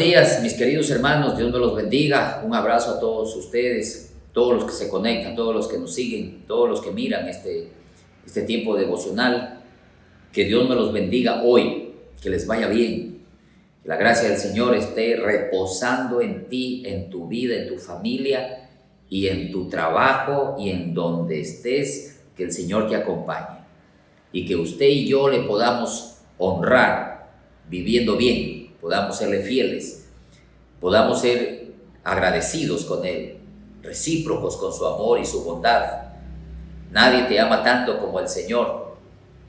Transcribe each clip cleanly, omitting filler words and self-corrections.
días, mis queridos hermanos, Dios me los bendiga. Un abrazo a todos ustedes, todos los que se conectan, todos los que nos siguen, todos los que miran este tiempo devocional. Que Dios me los bendiga hoy, que les vaya bien. Que la gracia del Señor esté reposando en ti, en tu vida, en tu familia y en tu trabajo y en donde estés, que el Señor te acompañe. Y que usted y yo le podamos honrar viviendo bien, podamos serle fieles, podamos ser agradecidos con Él, recíprocos con su amor y su bondad. Nadie te ama tanto como el Señor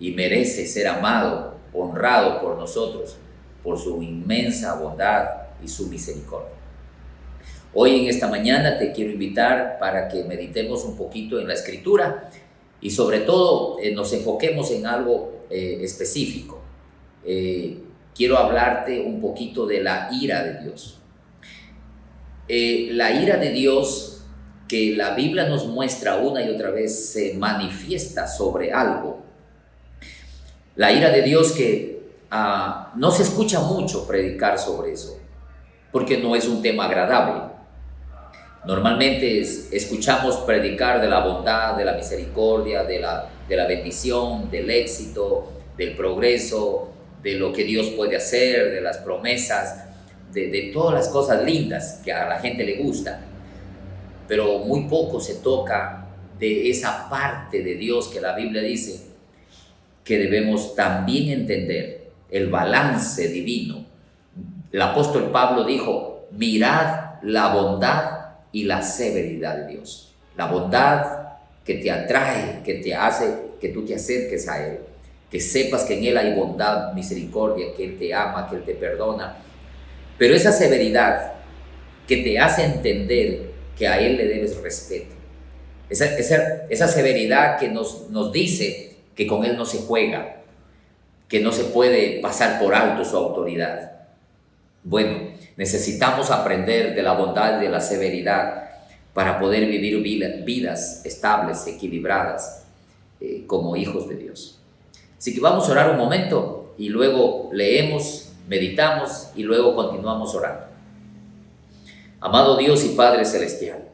y merece ser amado, honrado por nosotros, por su inmensa bondad y su misericordia. Hoy en esta mañana te quiero invitar para que meditemos un poquito en la Escritura y sobre todo nos enfoquemos en algo específico. Quiero hablarte un poquito de la ira de Dios. La ira de Dios que la Biblia nos muestra una y otra vez se manifiesta sobre algo. La ira de Dios que no se escucha mucho predicar sobre eso, porque no es un tema agradable. Normalmente escuchamos predicar de la bondad, de la misericordia, de la bendición, del éxito, del progreso, de lo que Dios puede hacer, de las promesas, de todas las cosas lindas que a la gente le gusta. Pero muy poco se toca de esa parte de Dios que la Biblia dice que debemos también entender, el balance divino. El apóstol Pablo dijo: mirad la bondad y la severidad de Dios. La bondad que te atrae, que te hace que tú te acerques a Él, que sepas que en Él hay bondad, misericordia, que Él te ama, que Él te perdona. Pero esa severidad que te hace entender que a Él le debes respeto. Esa severidad que nos dice que con Él no se juega, que no se puede pasar por alto su autoridad. Bueno, necesitamos aprender de la bondad y de la severidad para poder vivir vidas estables, equilibradas, como hijos de Dios. Así que vamos a orar un momento y luego leemos, meditamos y luego continuamos orando. Amado Dios y Padre Celestial,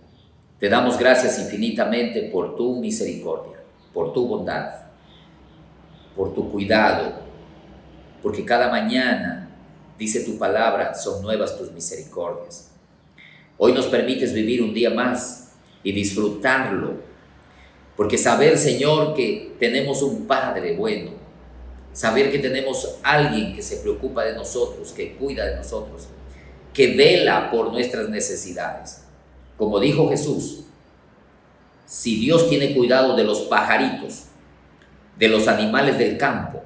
te damos gracias infinitamente por tu misericordia, por tu bondad, por tu cuidado, porque cada mañana, dice tu palabra, son nuevas tus misericordias. Hoy nos permites vivir un día más y disfrutarlo, porque saber, Señor, que tenemos un Padre bueno, saber que tenemos alguien que se preocupa de nosotros, que cuida de nosotros, que vela por nuestras necesidades. Como dijo Jesús, si Dios tiene cuidado de los pajaritos, de los animales del campo,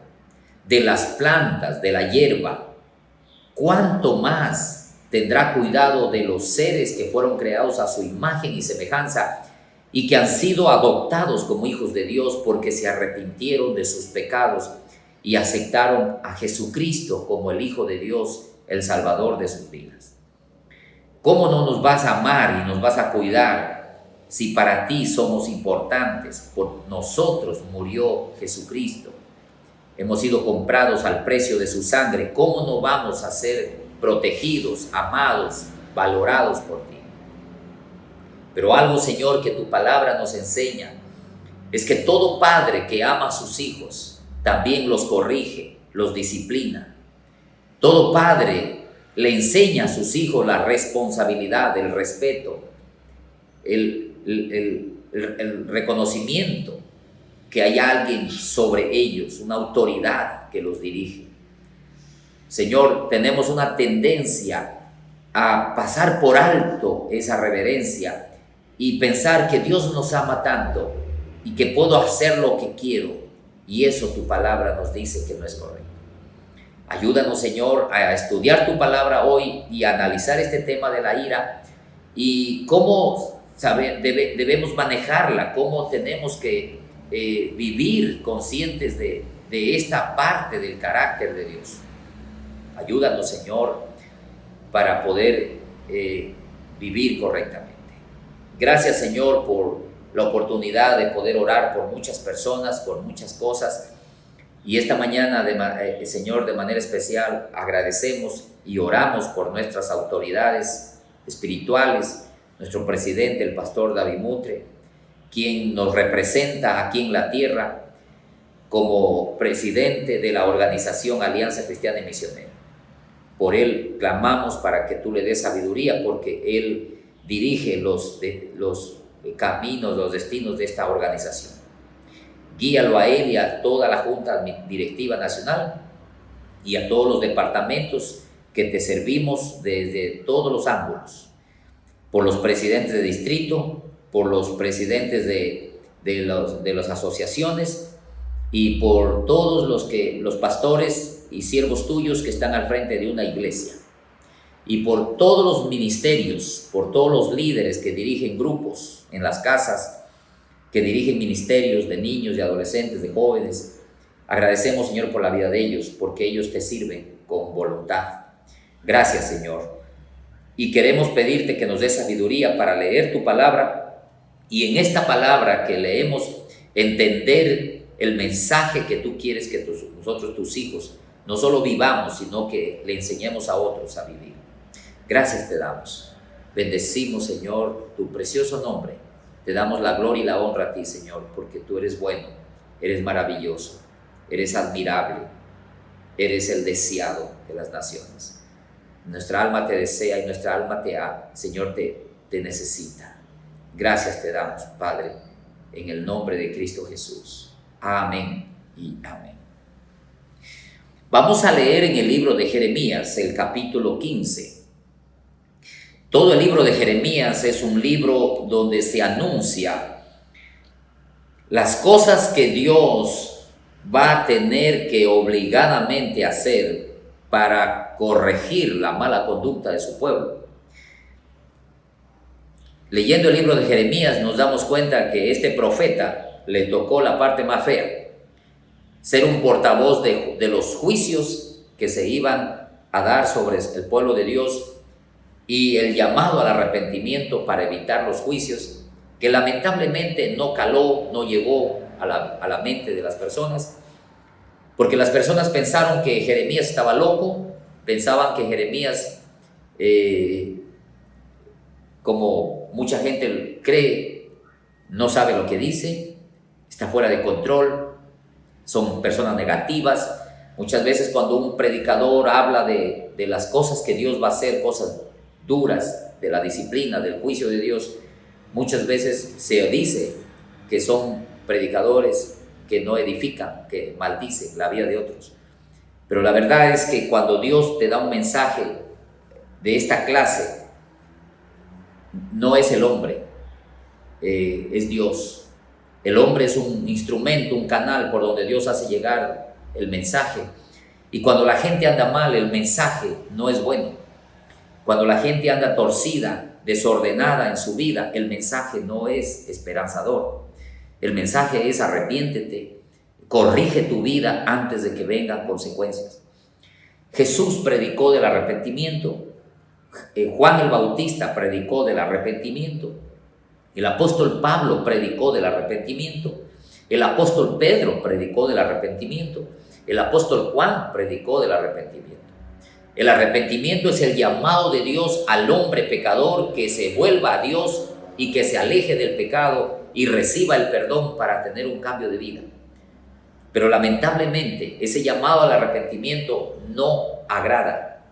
de las plantas, de la hierba, ¿cuánto más tendrá cuidado de los seres que fueron creados a su imagen y semejanza y que han sido adoptados como hijos de Dios porque se arrepintieron de sus pecados y aceptaron a Jesucristo como el Hijo de Dios, el Salvador de sus vidas? ¿Cómo no nos vas a amar y nos vas a cuidar si para ti somos importantes? Por nosotros murió Jesucristo. Hemos sido comprados al precio de su sangre. ¿Cómo no vamos a ser protegidos, amados, valorados por ti? Pero algo, Señor, que tu palabra nos enseña es que todo padre que ama a sus hijos también los corrige, los disciplina. Todo padre le enseña a sus hijos la responsabilidad, el respeto, el reconocimiento que hay alguien sobre ellos, una autoridad que los dirige. Señor, tenemos una tendencia a pasar por alto esa reverencia y pensar que Dios nos ama tanto y que puedo hacer lo que quiero, y eso tu palabra nos dice que no es correcto. Ayúdanos, Señor, a estudiar tu palabra hoy y a analizar este tema de la ira y cómo debemos manejarla, cómo tenemos que vivir conscientes de esta parte del carácter de Dios. Ayúdanos, Señor, para poder vivir correctamente. Gracias, Señor, por la oportunidad de poder orar por muchas personas, por muchas cosas. Y esta mañana, Señor, de manera especial, agradecemos y oramos por nuestras autoridades espirituales, nuestro presidente, el pastor David Mutre, quien nos representa aquí en la tierra como presidente de la organización Alianza Cristiana y Misionera. Por él clamamos para que tú le des sabiduría, porque él dirige los caminos, los destinos de esta organización. Guíalo a él y a toda la Junta Directiva Nacional y a todos los departamentos que te servimos desde todos los ángulos, por los presidentes de distrito, por los presidentes de las asociaciones y por todos los pastores y siervos tuyos que están al frente de una iglesia, y por todos los ministerios, por todos los líderes que dirigen grupos en las casas, que dirigen ministerios de niños, de adolescentes, de jóvenes. Agradecemos, Señor, por la vida de ellos, porque ellos te sirven con voluntad. Gracias, Señor. Y queremos pedirte que nos des sabiduría para leer tu palabra, y en esta palabra que leemos, entender el mensaje que tú quieres que nosotros, tus hijos, no solo vivamos, sino que le enseñemos a otros a vivir. Gracias te damos. Bendecimos, Señor, tu precioso nombre. Te damos la gloria y la honra a ti, Señor, porque tú eres bueno, eres maravilloso, eres admirable, eres el deseado de las naciones. Nuestra alma te desea y nuestra alma Señor, te necesita. Gracias te damos, Padre, en el nombre de Cristo Jesús. Amén y amén. Vamos a leer en el libro de Jeremías, el capítulo 15. Todo el libro de Jeremías es un libro donde se anuncia las cosas que Dios va a tener que obligadamente hacer para corregir la mala conducta de su pueblo. Leyendo el libro de Jeremías nos damos cuenta que este profeta le tocó la parte más fea, ser un portavoz de los juicios que se iban a dar sobre el pueblo de Dios, y el llamado al arrepentimiento para evitar los juicios, que lamentablemente no caló, no llegó a la mente de las personas, porque las personas pensaron que Jeremías estaba loco, pensaban que Jeremías, como mucha gente cree, no sabe lo que dice, está fuera de control, son personas negativas. Muchas veces cuando un predicador habla de las cosas que Dios va a hacer, cosas duras, de la disciplina, del juicio de Dios, muchas veces se dice que son predicadores que no edifican, que maldicen la vida de otros. Pero la verdad es que cuando Dios te da un mensaje de esta clase, no es el hombre, es Dios. El hombre es un instrumento, un canal por donde Dios hace llegar el mensaje. Y cuando la gente anda mal, el mensaje no es bueno. Cuando la gente anda torcida, desordenada en su vida, el mensaje no es esperanzador. El mensaje es: arrepiéntete, corrige tu vida antes de que vengan consecuencias. Jesús predicó del arrepentimiento, Juan el Bautista predicó del arrepentimiento, el apóstol Pablo predicó del arrepentimiento, el apóstol Pedro predicó del arrepentimiento, el apóstol Juan predicó del arrepentimiento. El arrepentimiento es el llamado de Dios al hombre pecador que se vuelva a Dios y que se aleje del pecado y reciba el perdón para tener un cambio de vida. Pero lamentablemente ese llamado al arrepentimiento no agrada,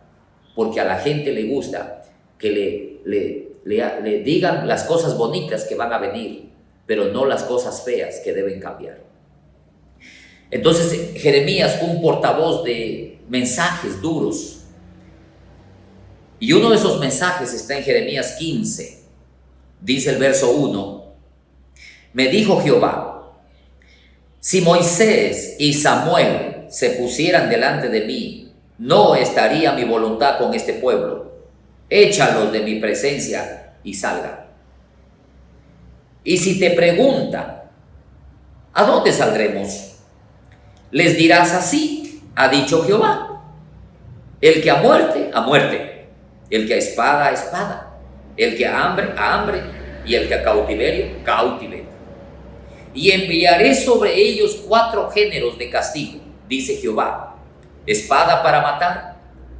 porque a la gente le gusta que le digan las cosas bonitas que van a venir, pero no las cosas feas que deben cambiar. Entonces Jeremías, un portavoz de mensajes duros, y uno de esos mensajes está en Jeremías 15, dice el verso 1: me dijo Jehová, si Moisés y Samuel se pusieran delante de mí, no estaría mi voluntad con este pueblo. Échalos de mi presencia y salgan. Y si te preguntan, ¿a dónde saldremos?, les dirás: así ha dicho Jehová, el que a muerte, a muerte, el que a espada, a espada, el que a hambre, y el que a cautiverio, cautiverio. Y enviaré sobre ellos 4 géneros de castigo, dice Jehová, espada para matar,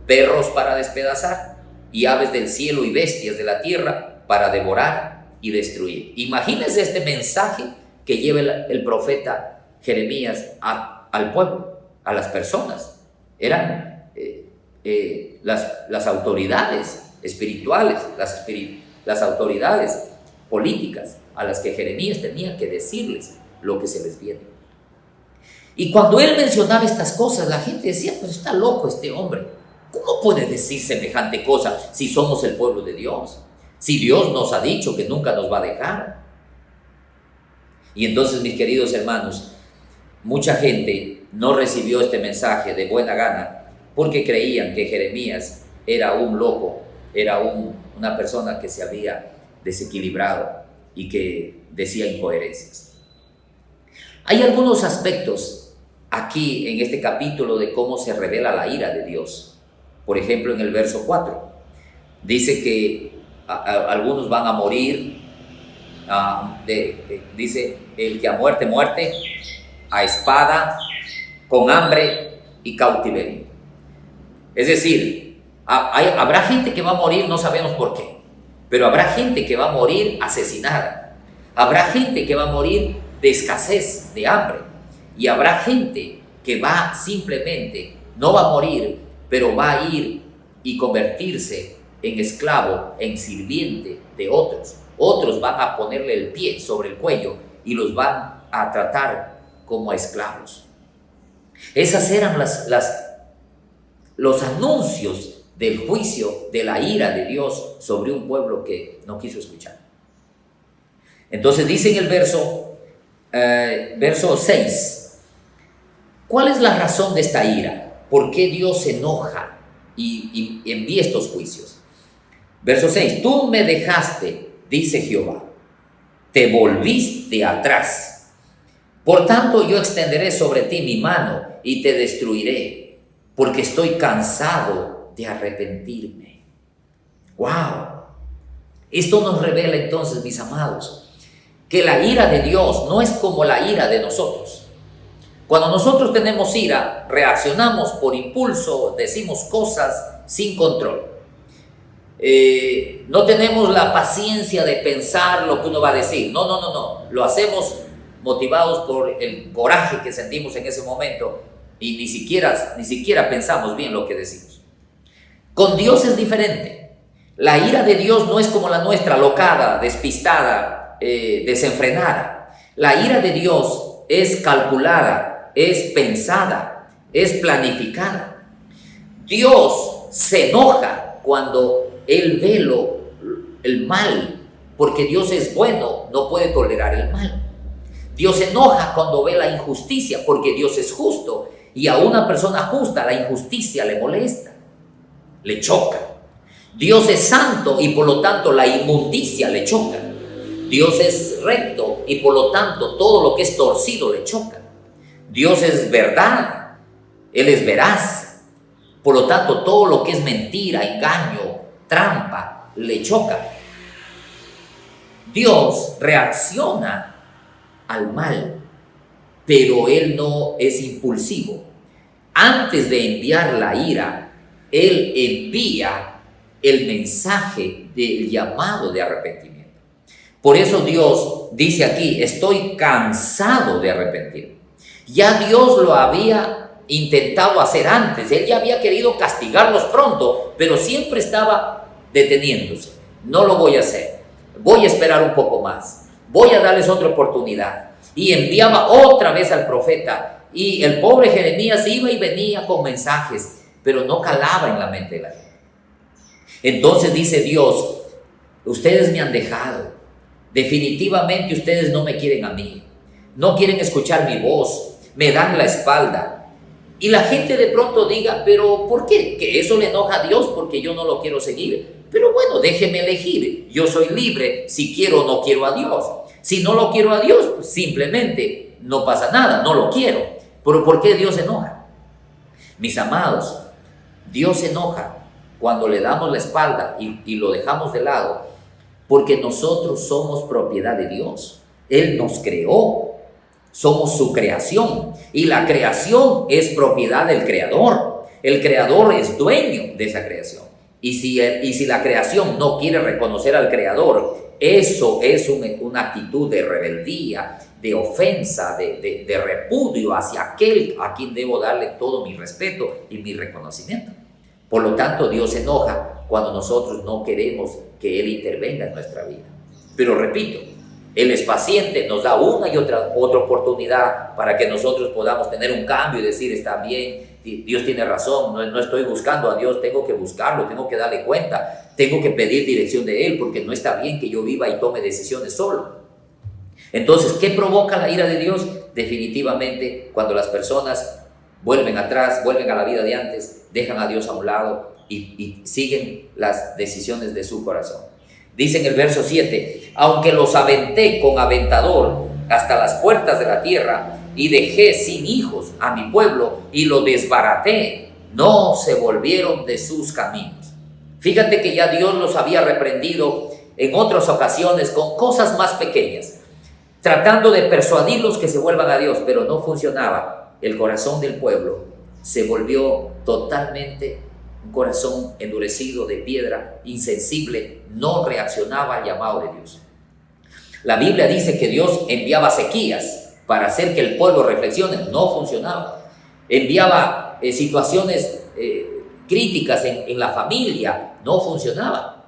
perros para despedazar, y aves del cielo y bestias de la tierra para devorar y destruir. Imagínense este mensaje que lleva el profeta Jeremías al pueblo, a las personas. Eran las autoridades espirituales, las autoridades políticas a las que Jeremías tenía que decirles lo que se les viene. Y cuando él mencionaba estas cosas, la gente decía, pues está loco este hombre. ¿Cómo puede decir semejante cosa si somos el pueblo de Dios? Si Dios nos ha dicho que nunca nos va a dejar. Y entonces, mis queridos hermanos, mucha gente no recibió este mensaje de buena gana porque creían que Jeremías era un loco, era una persona que se había desequilibrado y que decía incoherencias. Hay algunos aspectos aquí en este capítulo de cómo se revela la ira de Dios. Por ejemplo, en el verso 4, dice que algunos van a morir, dice, el que a muerte, muerte, a espada, con hambre y cautiverio. Es decir, habrá gente que va a morir, no sabemos por qué, pero habrá gente que va a morir asesinada, habrá gente que va a morir de escasez, de hambre, y habrá gente que va simplemente, no va a morir, pero va a ir y convertirse en esclavo, en sirviente de otros. Otros van a ponerle el pie sobre el cuello y los van a tratar como a esclavos. Esas eran los anuncios del juicio, de la ira de Dios sobre un pueblo que no quiso escuchar. Entonces dice en el verso 6, ¿cuál es la razón de esta ira? ¿Por qué Dios se enoja y envía estos juicios? Verso 6, tú me dejaste, dice Jehová, te volviste atrás. Por tanto, yo extenderé sobre ti mi mano y te destruiré, porque estoy cansado de arrepentirme. ¡Wow! Esto nos revela entonces, mis amados, que la ira de Dios no es como la ira de nosotros. Cuando nosotros tenemos ira, reaccionamos por impulso, decimos cosas sin control. No tenemos la paciencia de pensar lo que uno va a decir. No. Lo hacemos motivados por el coraje que sentimos en ese momento y ni siquiera pensamos bien lo que decimos. Con Dios es diferente. La ira de Dios no es como la nuestra, locada, despistada, desenfrenada. La ira de Dios es calculada, es pensada, es planificada. Dios se enoja cuando Él ve el mal, porque Dios es bueno, no puede tolerar el mal. Dios se enoja cuando ve la injusticia, porque Dios es justo, y a una persona justa la injusticia le molesta, le choca. Dios es santo y por lo tanto la inmundicia le choca. Dios es recto y por lo tanto todo lo que es torcido le choca. Dios es verdad, Él es veraz, por lo tanto todo lo que es mentira, engaño, trampa, le choca. Dios reacciona al mal, pero Él no es impulsivo. Antes de enviar la ira, Él envía el mensaje del llamado de arrepentimiento. Por eso Dios dice aquí, estoy cansado de arrepentirme. Ya Dios lo había intentado hacer antes, Él ya había querido castigarlos pronto, pero siempre estaba deteniéndose. No lo voy a hacer, voy a esperar un poco más, voy a darles otra oportunidad. Y enviaba otra vez al profeta, y el pobre Jeremías iba y venía con mensajes, pero no calaba en la mente de la gente. Entonces dice Dios, ustedes me han dejado, definitivamente ustedes no me quieren a mí, no quieren escuchar mi voz, me dan la espalda. Y la gente de pronto diga, pero ¿por qué? Que eso le enoja a Dios porque yo no lo quiero seguir. Pero bueno, déjeme elegir, yo soy libre, si quiero o no quiero a Dios. Si no lo quiero a Dios, pues simplemente no pasa nada, no lo quiero. Pero ¿por qué Dios se enoja? Mis amados, Dios se enoja cuando le damos la espalda y lo dejamos de lado, porque nosotros somos propiedad de Dios. Él nos creó, Somos su creación y la creación es propiedad del Creador. El Creador es dueño de esa creación. Y si la creación no quiere reconocer al Creador, eso es una actitud de rebeldía, de ofensa, de repudio hacia aquel a quien debo darle todo mi respeto y mi reconocimiento. Por lo tanto, Dios se enoja cuando nosotros no queremos que Él intervenga en nuestra vida. Pero repito, Él es paciente, nos da una y otra oportunidad para que nosotros podamos tener un cambio y decir, está bien, Dios tiene razón, no estoy buscando a Dios, tengo que buscarlo, tengo que darle cuenta, tengo que pedir dirección de Él, porque no está bien que yo viva y tome decisiones solo. Entonces, ¿qué provoca la ira de Dios? Definitivamente, cuando las personas vuelven atrás, vuelven a la vida de antes, dejan a Dios a un lado y siguen las decisiones de su corazón. Dice en el verso 7, aunque los aventé con aventador hasta las puertas de la tierra y dejé sin hijos a mi pueblo y lo desbaraté, no se volvieron de sus caminos. Fíjate que ya Dios los había reprendido en otras ocasiones con cosas más pequeñas, tratando de persuadirlos que se vuelvan a Dios, pero no funcionaba. El corazón del pueblo se volvió totalmente un corazón endurecido de piedra, insensible, no reaccionaba al llamado de Dios. La Biblia dice que Dios enviaba sequías para hacer que el pueblo reflexione, no funcionaba. Enviaba situaciones críticas en la familia, no funcionaba.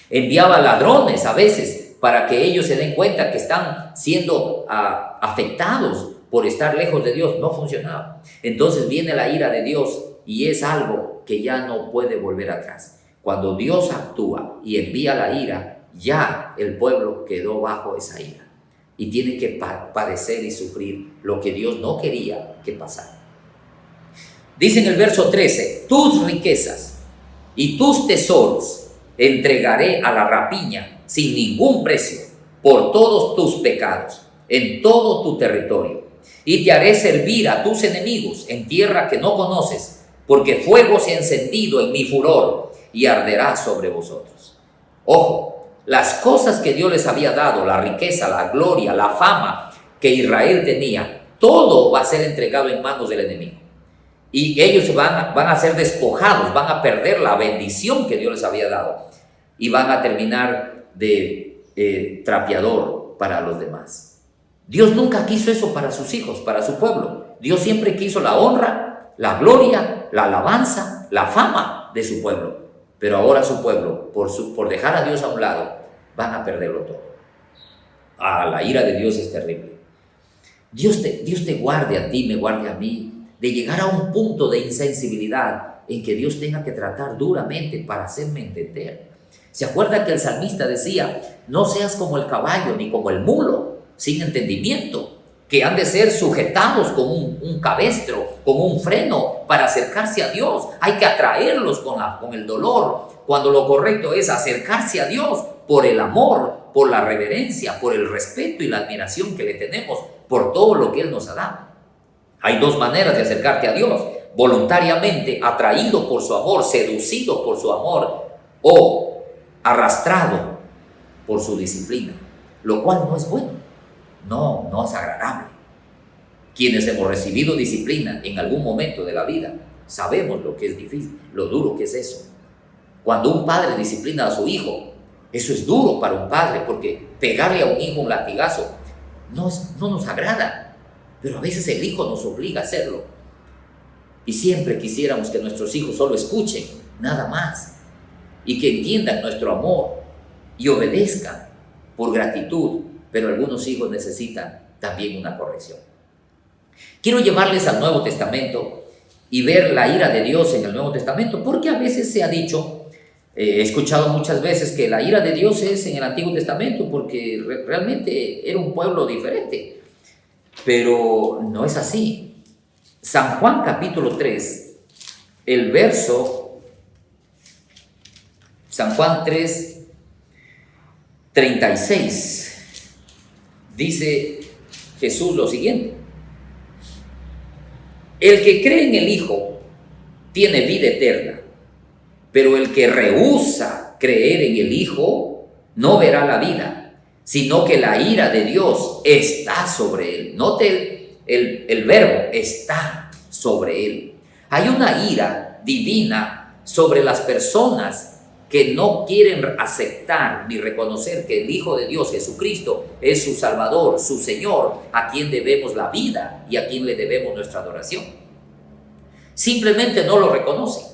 Enviaba ladrones a veces para que ellos se den cuenta que están siendo afectados por estar lejos de Dios, no funcionaba. Entonces viene la ira de Dios y es algo que ya no puede volver atrás. Cuando Dios actúa y envía la ira, ya el pueblo quedó bajo esa ira y tiene que padecer y sufrir lo que Dios no quería que pasara. Dice en el verso 13, tus riquezas y tus tesoros entregaré a la rapiña sin ningún precio por todos tus pecados en todo tu territorio, y te haré servir a tus enemigos en tierra que no conoces, porque fuego se ha encendido en mi furor y arderá sobre vosotros. Ojo, las cosas que Dios les había dado, la riqueza, la gloria, la fama que Israel tenía, todo va a ser entregado en manos del enemigo. Y ellos van a ser despojados, van a perder la bendición que Dios les había dado y van a terminar de trapeador para los demás. Dios nunca quiso eso para sus hijos, para su pueblo. Dios siempre quiso la honra, la gloria, la alabanza, la fama de su pueblo. Pero ahora su pueblo, por dejar a Dios a un lado, van a perderlo todo. La ira de Dios es terrible. Dios te guarde a ti, me guarde a mí, de llegar a un punto de insensibilidad en que Dios tenga que tratar duramente para hacerme entender. ¿Se acuerda que el salmista decía, no seas como el caballo ni como el mulo, sin entendimiento, que han de ser sujetados con un cabestro, con un freno para acercarse a Dios? Hay que atraerlos con el dolor, cuando lo correcto es acercarse a Dios por el amor, por la reverencia, por el respeto y la admiración que le tenemos por todo lo que Él nos ha dado. Hay dos maneras de acercarte a Dios: voluntariamente, atraído por su amor, seducido por su amor, o arrastrado por su disciplina, lo cual no es bueno, no es agradable. Quienes hemos recibido disciplina en algún momento de la vida, sabemos lo que es difícil, lo duro que es eso. Cuando un padre disciplina a su hijo, eso es duro para un padre, porque pegarle a un hijo un latigazo no nos agrada, pero a veces el hijo nos obliga a hacerlo. Y siempre quisiéramos que nuestros hijos solo escuchen, nada más, y que entiendan nuestro amor y obedezcan por gratitud, pero algunos hijos necesitan también una corrección. Quiero llevarles al Nuevo Testamento y ver la ira de Dios en el Nuevo Testamento, porque a veces se ha dicho, he escuchado muchas veces que la ira de Dios es en el Antiguo Testamento, porque realmente era un pueblo diferente, pero no es así. San Juan capítulo 3, el verso, San Juan 3, 36, dice Jesús lo siguiente: el que cree en el Hijo tiene vida eterna, pero el que rehúsa creer en el Hijo no verá la vida, sino que la ira de Dios está sobre él. Note el verbo, está sobre él. Hay una ira divina sobre las personas que no quieren aceptar ni reconocer que el Hijo de Dios, Jesucristo, es su Salvador, su Señor, a quien debemos la vida y a quien le debemos nuestra adoración. Simplemente no lo reconocen.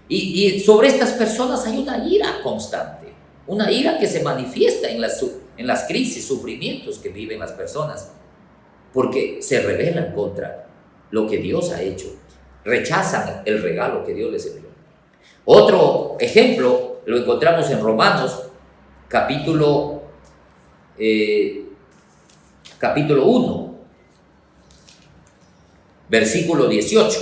Y sobre estas personas hay una ira constante, una ira que se manifiesta en las crisis, sufrimientos que viven las personas, porque se rebelan contra lo que Dios ha hecho, rechazan el regalo que Dios les envió. Otro ejemplo lo encontramos en Romanos, capítulo 1, versículo 18.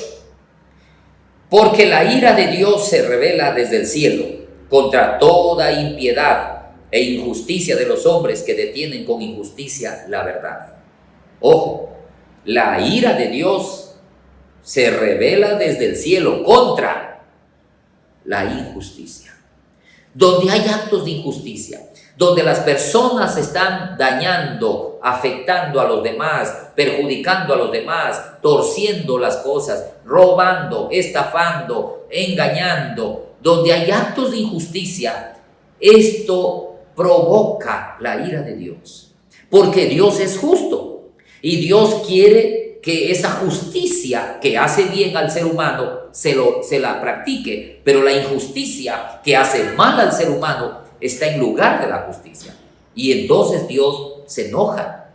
Porque la ira de Dios se revela desde el cielo contra toda impiedad e injusticia de los hombres que detienen con injusticia la verdad. Ojo, la ira de Dios se revela desde el cielo contra la injusticia. Donde hay actos de injusticia, donde las personas están dañando, afectando a los demás, perjudicando a los demás, torciendo las cosas, robando, estafando, engañando, donde hay actos de injusticia, esto provoca la ira de Dios, porque Dios es justo y Dios quiere que esa justicia que hace bien al ser humano se la practique, pero la injusticia que hace mal al ser humano está en lugar de la justicia. Y entonces Dios se enoja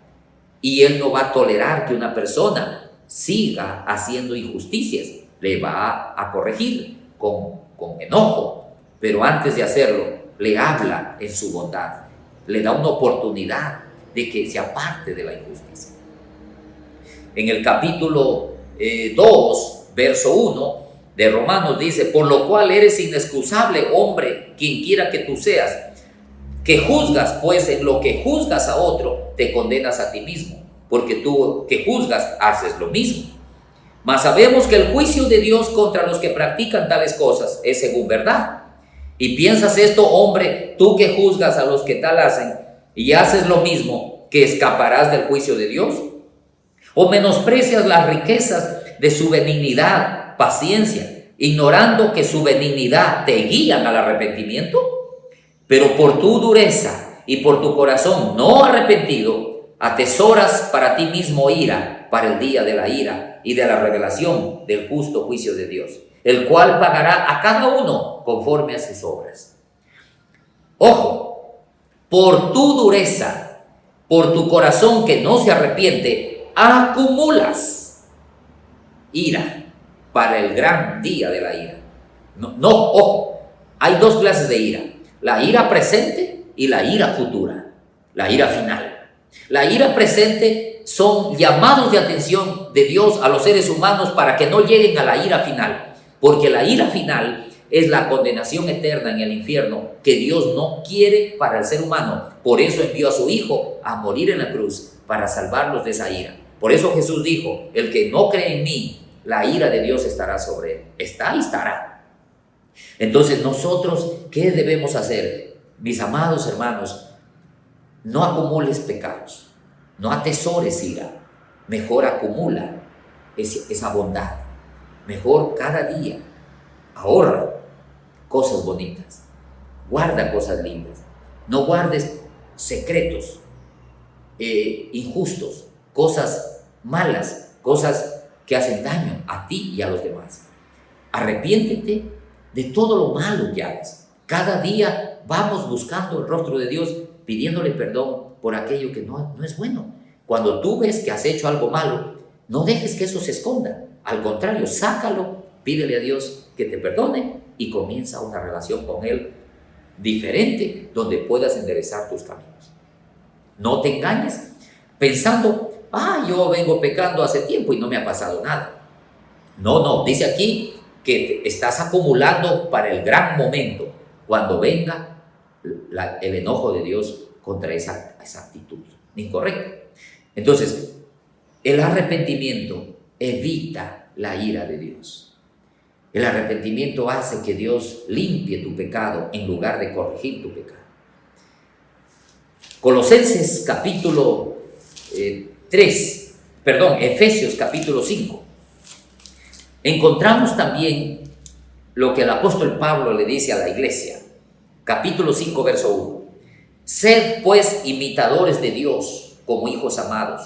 y Él no va a tolerar que una persona siga haciendo injusticias. Le va a corregir con enojo, pero antes de hacerlo le habla en su bondad, le da una oportunidad de que se aparte de la injusticia. En el capítulo 2, verso 1 de Romanos dice: por lo cual eres inexcusable, hombre, quien quiera que tú seas, que juzgas, pues en lo que juzgas a otro, te condenas a ti mismo, porque tú que juzgas haces lo mismo. Mas sabemos que el juicio de Dios contra los que practican tales cosas es según verdad. Y piensas esto, hombre, tú que juzgas a los que tal hacen y haces lo mismo, ¿que escaparás del juicio de Dios? ¿O menosprecias las riquezas de su benignidad, paciencia, ignorando que su benignidad te guían al arrepentimiento? Pero por tu dureza y por tu corazón no arrepentido, atesoras para ti mismo ira para el día de la ira y de la revelación del justo juicio de Dios, el cual pagará a cada uno conforme a sus obras. Ojo, por tu dureza, por tu corazón que no se arrepiente, acumulas ira para el gran día de la ira. Ojo, hay dos clases de ira: la ira presente y la ira futura, la ira final. La ira presente son llamados de atención de Dios a los seres humanos para que no lleguen a la ira final, porque la ira final es la condenación eterna en el infierno que Dios no quiere para el ser humano. Por eso envió a su Hijo a morir en la cruz, para salvarlos de esa ira. Por eso Jesús dijo: el que no cree en mí, la ira de Dios estará sobre él. Está y estará. Entonces nosotros, ¿qué debemos hacer? Mis amados hermanos, no acumules pecados, no atesores ira, mejor acumula esa bondad. Mejor cada día ahorra cosas bonitas, guarda cosas lindas, no guardes secretos injustos, cosas malas, cosas que hacen daño a ti y a los demás. Arrepiéntete de todo lo malo que hagas. Cada día vamos buscando el rostro de Dios, pidiéndole perdón por aquello que no es bueno. Cuando tú ves que has hecho algo malo, no dejes que eso se esconda. Al contrario, sácalo, pídele a Dios que te perdone y comienza una relación con Él diferente, donde puedas enderezar tus caminos. No te engañes pensando: yo vengo pecando hace tiempo y no me ha pasado nada. No, dice aquí que estás acumulando para el gran momento, cuando venga el enojo de Dios contra esa actitud incorrecta. Entonces, el arrepentimiento evita la ira de Dios. El arrepentimiento hace que Dios limpie tu pecado en lugar de corregir tu pecado. Colosenses capítulo 3, perdón, Efesios capítulo 5. Encontramos también lo que el apóstol Pablo le dice a la iglesia. Capítulo 5, verso 1. Sed pues imitadores de Dios como hijos amados.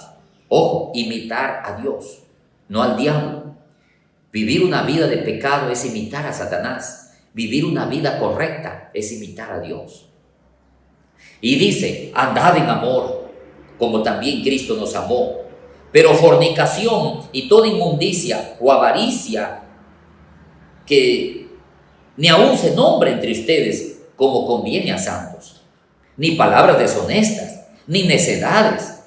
Ojo, imitar a Dios, no al diablo. Vivir una vida de pecado es imitar a Satanás. Vivir una vida correcta es imitar a Dios. Y dice, andad en amor, como también Cristo nos amó. Pero fornicación y toda inmundicia o avaricia, que ni aún se nombre entre ustedes como conviene a santos, ni palabras deshonestas, ni necedades,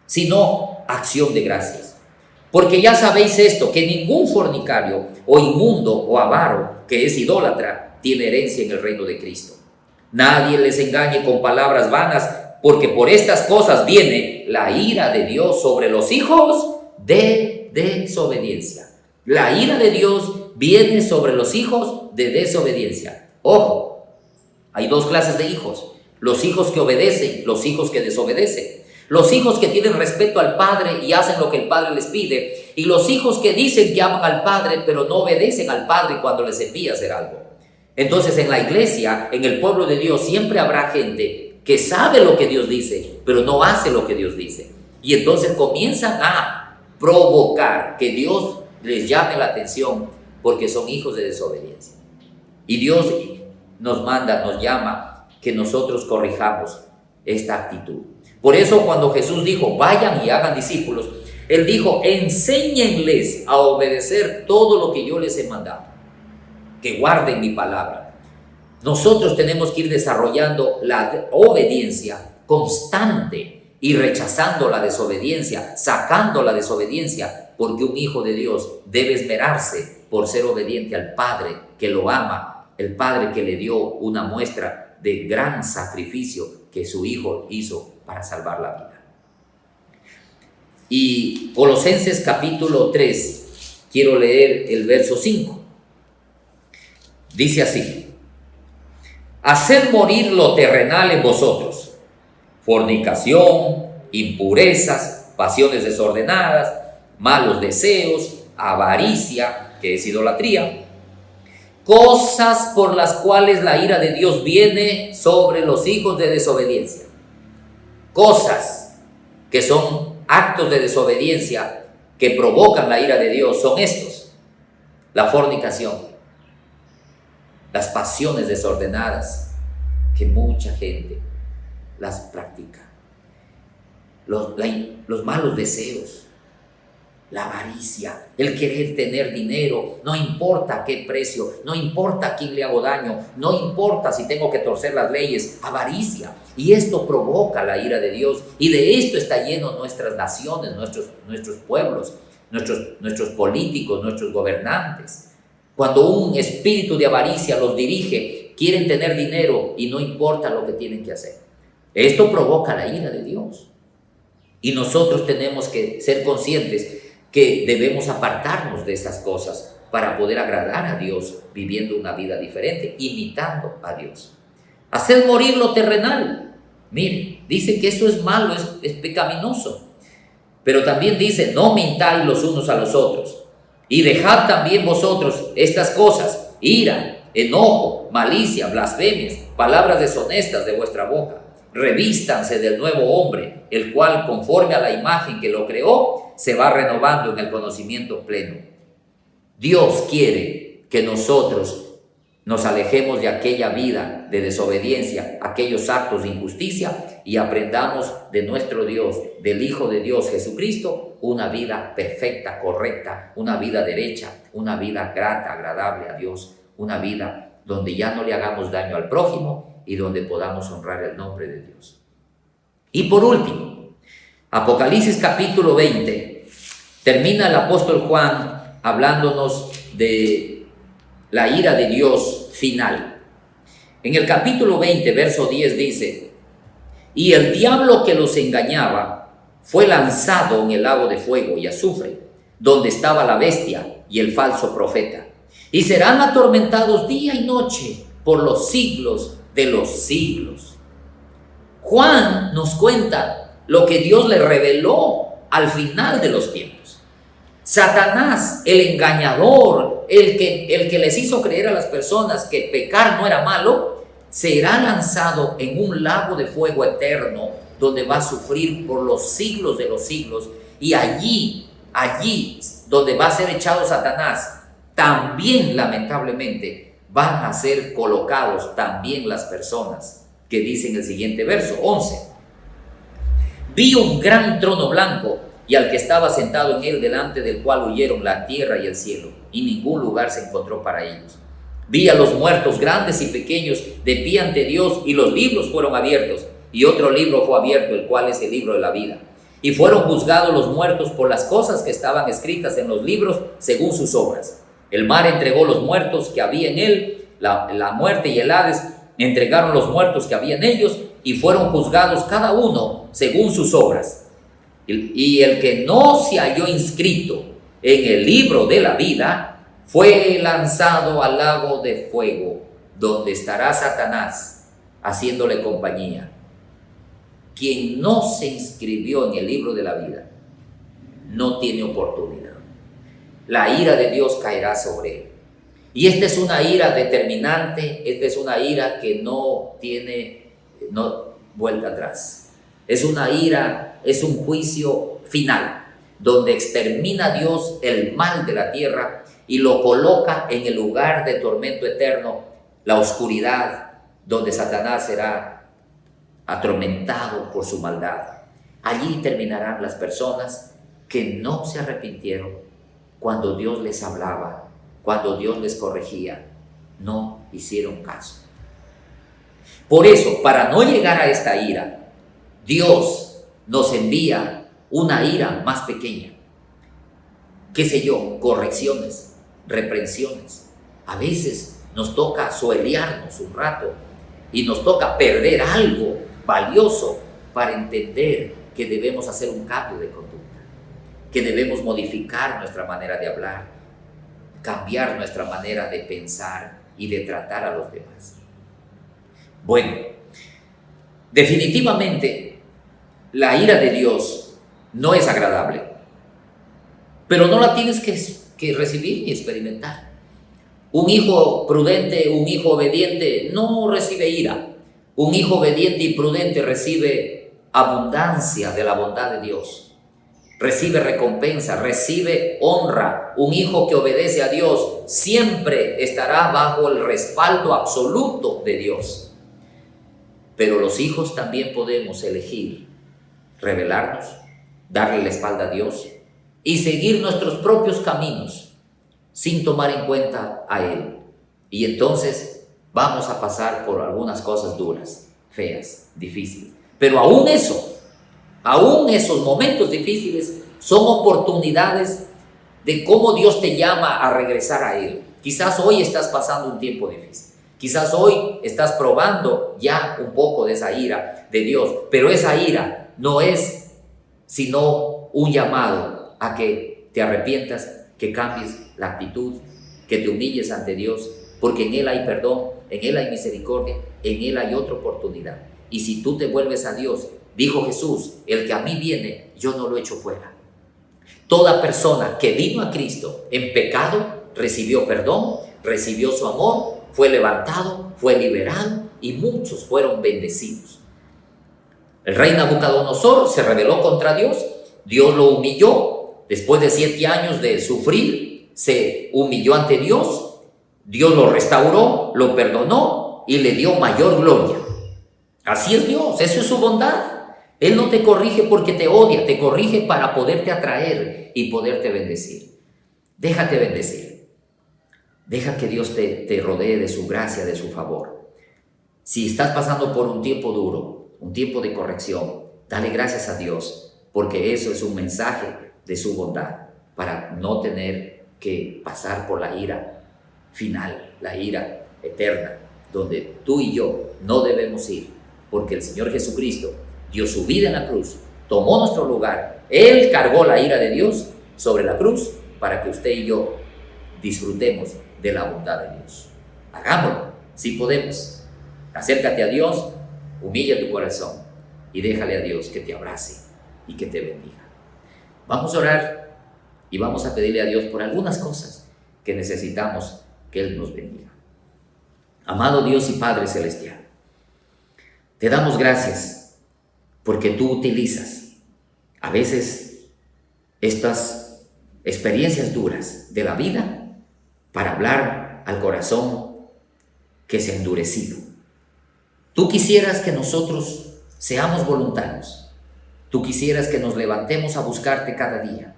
sino acción de gracias. Porque ya sabéis esto, que ningún fornicario o inmundo o avaro, que es idólatra, tiene herencia en el reino de Cristo. Nadie les engañe con palabras vanas, porque por estas cosas viene la ira de Dios sobre los hijos de desobediencia. La ira de Dios viene sobre los hijos de desobediencia. Ojo, hay dos clases de hijos: los hijos que obedecen, los hijos que desobedecen. Los hijos que tienen respeto al Padre y hacen lo que el Padre les pide, y los hijos que dicen que aman al Padre, pero no obedecen al Padre cuando les envía a hacer algo. Entonces, en la iglesia, en el pueblo de Dios, siempre habrá gente que sabe lo que Dios dice, pero no hace lo que Dios dice. Y entonces comienzan a provocar que Dios les llame la atención, porque son hijos de desobediencia. Y Dios nos manda, nos llama que nosotros corrijamos esta actitud. Por eso, cuando Jesús dijo, vayan y hagan discípulos, Él dijo, enséñenles a obedecer todo lo que yo les he mandado, que guarden mi palabra. Nosotros tenemos que ir desarrollando la obediencia constante y rechazando la desobediencia, sacando la desobediencia, porque un hijo de Dios debe esmerarse por ser obediente al Padre que lo ama, el Padre que le dio una muestra de gran sacrificio que su Hijo hizo para salvar la vida. Y Colosenses capítulo 3, quiero leer el verso 5. Dice así: haced morir lo terrenal en vosotros, fornicación, impurezas, pasiones desordenadas, malos deseos, avaricia, que es idolatría, cosas por las cuales la ira de Dios viene sobre los hijos de desobediencia. Cosas que son actos de desobediencia que provocan la ira de Dios son estos: la fornicación, las pasiones desordenadas, que mucha gente las practica, los malos deseos, la avaricia, el querer tener dinero, no importa a qué precio, no importa a quién le hago daño, no importa si tengo que torcer las leyes, avaricia. Y esto provoca la ira de Dios, y de esto está lleno nuestras naciones, nuestros pueblos, nuestros políticos, nuestros gobernantes. Cuando un espíritu de avaricia los dirige, quieren tener dinero y no importa lo que tienen que hacer. Esto provoca la ira de Dios. Y nosotros tenemos que ser conscientes que debemos apartarnos de esas cosas para poder agradar a Dios, viviendo una vida diferente, imitando a Dios. Hacer morir lo terrenal. Mire, dice que eso es malo, es pecaminoso. Pero también dice, no mintáis los unos a los otros. Y dejad también vosotros estas cosas: ira, enojo, malicia, blasfemias, palabras deshonestas de vuestra boca. Revístanse del nuevo hombre, el cual, conforme a la imagen que lo creó, se va renovando en el conocimiento pleno. Dios quiere que nosotros nos alejemos de aquella vida de desobediencia, aquellos actos de injusticia, y aprendamos de nuestro Dios, del Hijo de Dios Jesucristo, una vida perfecta, correcta, una vida derecha, una vida grata, agradable a Dios, una vida donde ya no le hagamos daño al prójimo y donde podamos honrar el nombre de Dios. Y por último, Apocalipsis capítulo 20, termina el apóstol Juan hablándonos de la ira de Dios final. En el capítulo 20, verso 10 dice: y el diablo que los engañaba fue lanzado en el lago de fuego y azufre, donde estaba la bestia y el falso profeta, y serán atormentados día y noche por los siglos de los siglos. Juan nos cuenta lo que Dios le reveló al final de los tiempos. Satanás, el engañador, el que les hizo creer a las personas que pecar no era malo, será lanzado en un lago de fuego eterno donde va a sufrir por los siglos de los siglos. Y allí donde va a ser echado Satanás, también lamentablemente van a ser colocados también las personas que dicen el siguiente verso, 11. Vi un gran trono blanco y al que estaba sentado en él, delante del cual huyeron la tierra y el cielo, y ningún lugar se encontró para ellos. Vi a los muertos, grandes y pequeños, de pie ante Dios, y los libros fueron abiertos, y otro libro fue abierto, el cual es el libro de la vida. Y fueron juzgados los muertos por las cosas que estaban escritas en los libros según sus obras. El mar entregó los muertos que había en él, la muerte y el Hades entregaron los muertos que había en ellos, y fueron juzgados cada uno según sus obras. Y el que no se halló inscrito en el libro de la vida fue lanzado al lago de fuego, donde estará Satanás haciéndole compañía. Quien no se inscribió en el libro de la vida no tiene oportunidad. La ira de Dios caerá sobre él. Y esta es una ira determinante, esta es una ira que no tiene vuelta atrás. Es una ira, es un juicio final, donde extermina Dios el mal de la tierra y lo coloca en el lugar de tormento eterno, la oscuridad, donde Satanás será atormentado por su maldad. Allí terminarán las personas que no se arrepintieron cuando Dios les hablaba, cuando Dios les corregía, no hicieron caso. Por eso, para no llegar a esta ira, Dios nos envía una ira más pequeña. ¿Qué sé yo? Correcciones, reprensiones. A veces nos toca suelearnos un rato y nos toca perder algo valioso para entender que debemos hacer un cambio de conducta, que debemos modificar nuestra manera de hablar, cambiar nuestra manera de pensar y de tratar a los demás. Bueno, definitivamente la ira de Dios no es agradable, pero no la tienes que recibir ni experimentar. Un hijo prudente, un hijo obediente no recibe ira. Un hijo obediente y prudente recibe abundancia de la bondad de Dios. Recibe recompensa, recibe honra. Un hijo que obedece a Dios siempre estará bajo el respaldo absoluto de Dios. Pero los hijos también podemos elegir rebelarnos, darle la espalda a Dios y seguir nuestros propios caminos sin tomar en cuenta a Él. Y entonces vamos a pasar por algunas cosas duras, feas, difíciles. Pero aún esos momentos difíciles son oportunidades de cómo Dios te llama a regresar a Él. Quizás hoy estás pasando un tiempo difícil. Quizás hoy estás probando ya un poco de esa ira de Dios, pero esa ira no es sino un llamado a que te arrepientas, que cambies la actitud, que te humilles ante Dios, porque en Él hay perdón, en Él hay misericordia, en Él hay otra oportunidad. Y si tú te vuelves a Dios, dijo Jesús, el que a mí viene, yo no lo echo fuera. Toda persona que vino a Cristo en pecado, recibió perdón, recibió su amor, fue levantado, fue liberado y muchos fueron bendecidos. El rey Nabucodonosor se rebeló contra Dios, Dios lo humilló, después de 7 años de sufrir, se humilló ante Dios, Dios lo restauró, lo perdonó y le dio mayor gloria. Así es Dios, eso es su bondad. Él no te corrige porque te odia, te corrige para poderte atraer y poderte bendecir. Déjate bendecir. Deja que Dios te rodee de su gracia, de su favor. Si estás pasando por un tiempo duro, un tiempo de corrección, dale gracias a Dios, porque eso es un mensaje de su bondad para no tener que pasar por la ira final, la ira eterna, donde tú y yo no debemos ir, porque el Señor Jesucristo dio su vida en la cruz, tomó nuestro lugar, Él cargó la ira de Dios sobre la cruz para que usted y yo disfrutemos de la bondad de Dios. Hagámoslo, si podemos. Acércate a Dios, humilla tu corazón y déjale a Dios que te abrace y que te bendiga. Vamos a orar y vamos a pedirle a Dios por algunas cosas que necesitamos que Él nos bendiga. Amado Dios y Padre Celestial, te damos gracias porque tú utilizas a veces estas experiencias duras de la vida para hablar al corazón que se ha endurecido. Tú quisieras que nosotros seamos voluntarios. Tú quisieras que nos levantemos a buscarte cada día.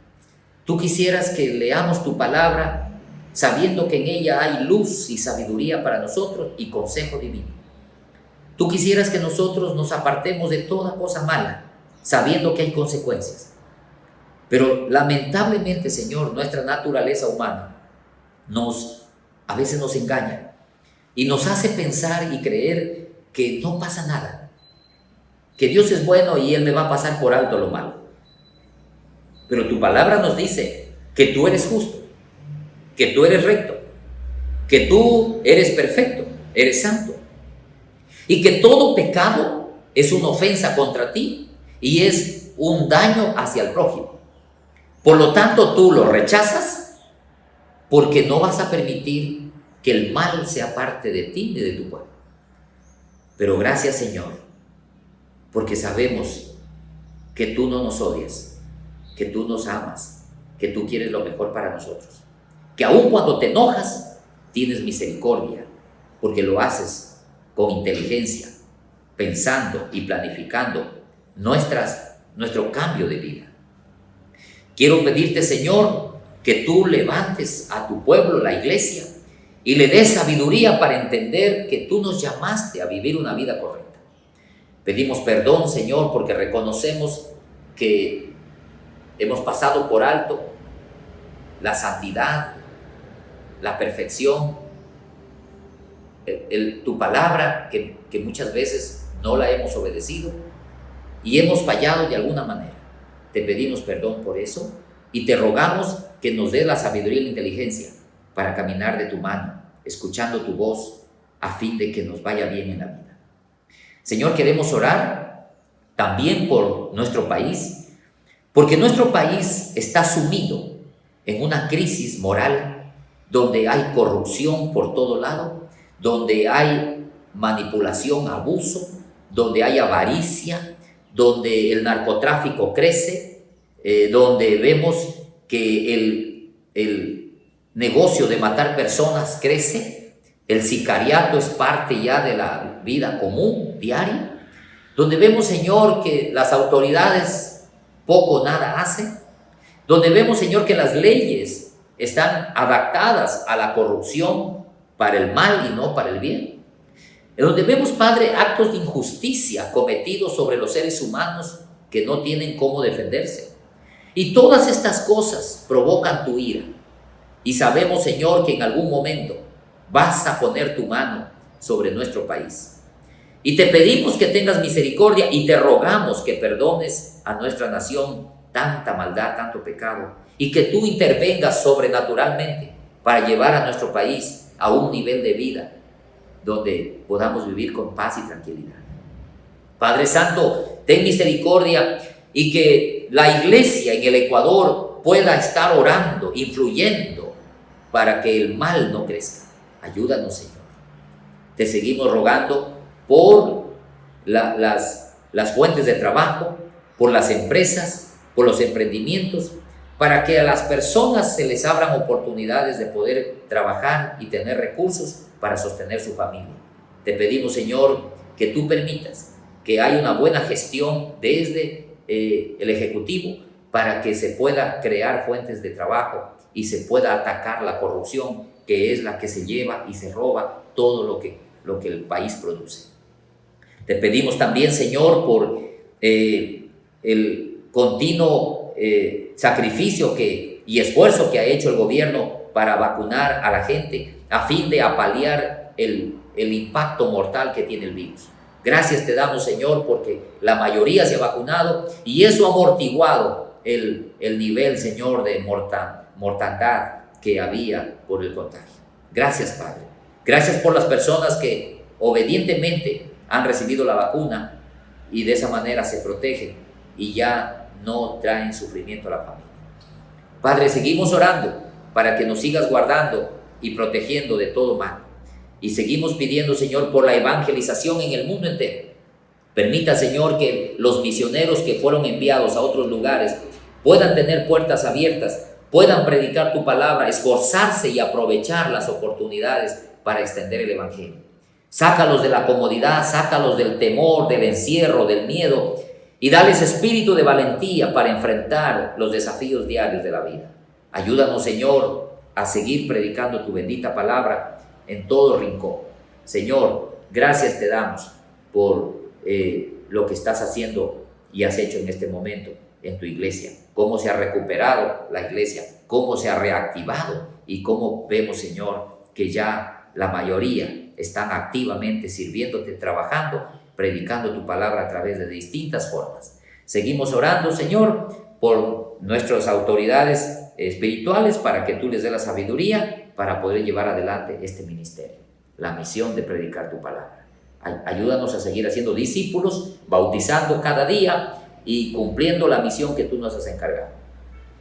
Tú quisieras que leamos tu palabra sabiendo que en ella hay luz y sabiduría para nosotros y consejo divino. Tú quisieras que nosotros nos apartemos de toda cosa mala, sabiendo que hay consecuencias. Pero lamentablemente, Señor, nuestra naturaleza humana a veces nos engaña y nos hace pensar y creer que no pasa nada, que Dios es bueno y Él me va a pasar por alto lo malo. Pero tu palabra nos dice que tú eres justo, que tú eres recto, que tú eres perfecto, eres santo, y que todo pecado es una ofensa contra ti y es un daño hacia el prójimo. Por lo tanto, tú lo rechazas porque no vas a permitir que el mal sea parte de ti ni de tu pueblo. Pero gracias, Señor, porque sabemos que tú no nos odias, que tú nos amas, que tú quieres lo mejor para nosotros. Que aun cuando te enojas, tienes misericordia, porque lo haces con inteligencia, pensando y planificando nuestro cambio de vida. Quiero pedirte, Señor, que tú levantes a tu pueblo, la iglesia, y le des sabiduría para entender que tú nos llamaste a vivir una vida correcta. Pedimos perdón, Señor, porque reconocemos que hemos pasado por alto la santidad, la perfección, tu palabra, que muchas veces no la hemos obedecido y hemos fallado de alguna manera. Te pedimos perdón por eso y te rogamos que nos des la sabiduría y la inteligencia para caminar de tu mano, escuchando tu voz, a fin de que nos vaya bien en la vida. Señor, queremos orar también por nuestro país, porque nuestro país está sumido en una crisis moral donde hay corrupción por todo lado, donde hay manipulación, abuso, donde hay avaricia, donde el narcotráfico crece, donde vemos que el negocio de matar personas crece, el sicariato es parte ya de la vida común, diaria, donde vemos, Señor, que las autoridades poco o nada hacen, donde vemos, Señor, que las leyes están adaptadas a la corrupción para el mal y no para el bien. En donde vemos, Padre, actos de injusticia cometidos sobre los seres humanos que no tienen cómo defenderse. Y todas estas cosas provocan tu ira. Y sabemos, Señor, que en algún momento vas a poner tu mano sobre nuestro país. Y te pedimos que tengas misericordia y te rogamos que perdones a nuestra nación tanta maldad, tanto pecado, y que tú intervengas sobrenaturalmente para llevar a nuestro país a un nivel de vida donde podamos vivir con paz y tranquilidad. Padre Santo, ten misericordia y que la iglesia en el Ecuador pueda estar orando, influyendo para que el mal no crezca. Ayúdanos, Señor. Te seguimos rogando por las fuentes de trabajo, por las empresas, por los emprendimientos, para que a las personas se les abran oportunidades de poder trabajar y tener recursos para sostener su familia. Te pedimos, Señor, que tú permitas que haya una buena gestión desde el Ejecutivo para que se pueda crear fuentes de trabajo y se pueda atacar la corrupción, que es la que se lleva y se roba todo lo que el país produce. Te pedimos también, Señor, por el continuo sacrificio y esfuerzo que ha hecho el gobierno para vacunar a la gente a fin de apalear el impacto mortal que tiene el virus. Gracias te damos, Señor, porque la mayoría se ha vacunado y eso ha amortiguado el nivel, Señor, de mortandad que había por el contagio. Gracias, Padre. Gracias por las personas que obedientemente han recibido la vacuna y de esa manera se protegen y ya no traen sufrimiento a la familia. Padre, seguimos orando para que nos sigas guardando y protegiendo de todo mal. Y seguimos pidiendo, Señor, por la evangelización en el mundo entero. Permita, Señor, que los misioneros que fueron enviados a otros lugares puedan tener puertas abiertas, puedan predicar tu palabra, esforzarse y aprovechar las oportunidades para extender el evangelio. Sácalos de la comodidad, sácalos del temor, del encierro, del miedo y dales espíritu de valentía para enfrentar los desafíos diarios de la vida. Ayúdanos, Señor, a seguir predicando tu bendita palabra en todo rincón. Señor, gracias te damos por lo que estás haciendo y has hecho en este momento en tu iglesia, cómo se ha recuperado la iglesia, cómo se ha reactivado y cómo vemos, Señor, que ya la mayoría están activamente sirviéndote, trabajando, predicando tu palabra a través de distintas formas. Seguimos orando, Señor, por nuestras autoridades espirituales para que tú les des la sabiduría para poder llevar adelante este ministerio, la misión de predicar tu palabra. Ayúdanos a seguir haciendo discípulos, bautizando cada día y cumpliendo la misión que tú nos has encargado.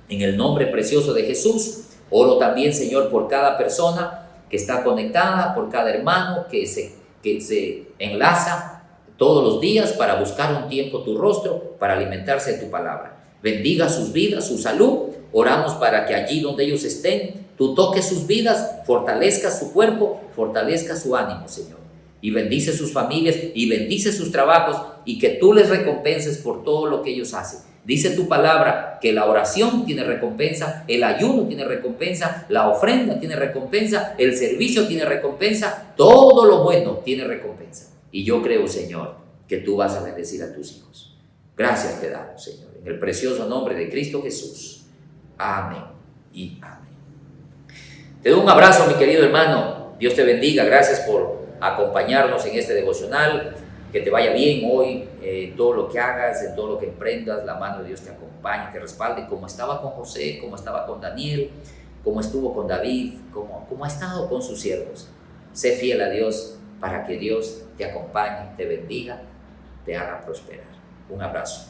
En el nombre precioso de Jesús, oro también, Señor, por cada persona que está conectada, por cada hermano que se enlaza todos los días para buscar un tiempo tu rostro, para alimentarse de tu palabra. Bendiga sus vidas, su salud. Oramos para que allí donde ellos estén, tú toques sus vidas, fortalezcas su cuerpo, fortalezcas su ánimo, Señor. Y bendice sus familias y bendice sus trabajos y que tú les recompenses por todo lo que ellos hacen. Dice tu palabra que la oración tiene recompensa, el ayuno tiene recompensa, la ofrenda tiene recompensa, el servicio tiene recompensa, todo lo bueno tiene recompensa. Y yo creo, Señor, que tú vas a bendecir a tus hijos. Gracias te damos, Señor, en el precioso nombre de Cristo Jesús. Amén y amén. Te doy un abrazo, mi querido hermano. Dios te bendiga. Gracias por acompañarnos en este devocional. Que te vaya bien hoy, todo lo que hagas, en todo lo que emprendas, la mano de Dios te acompañe, te respalde, como estaba con José, como estaba con Daniel, como estuvo con David, como ha estado con sus siervos. Sé fiel a Dios para que Dios te acompañe, te bendiga, te haga prosperar. Un abrazo.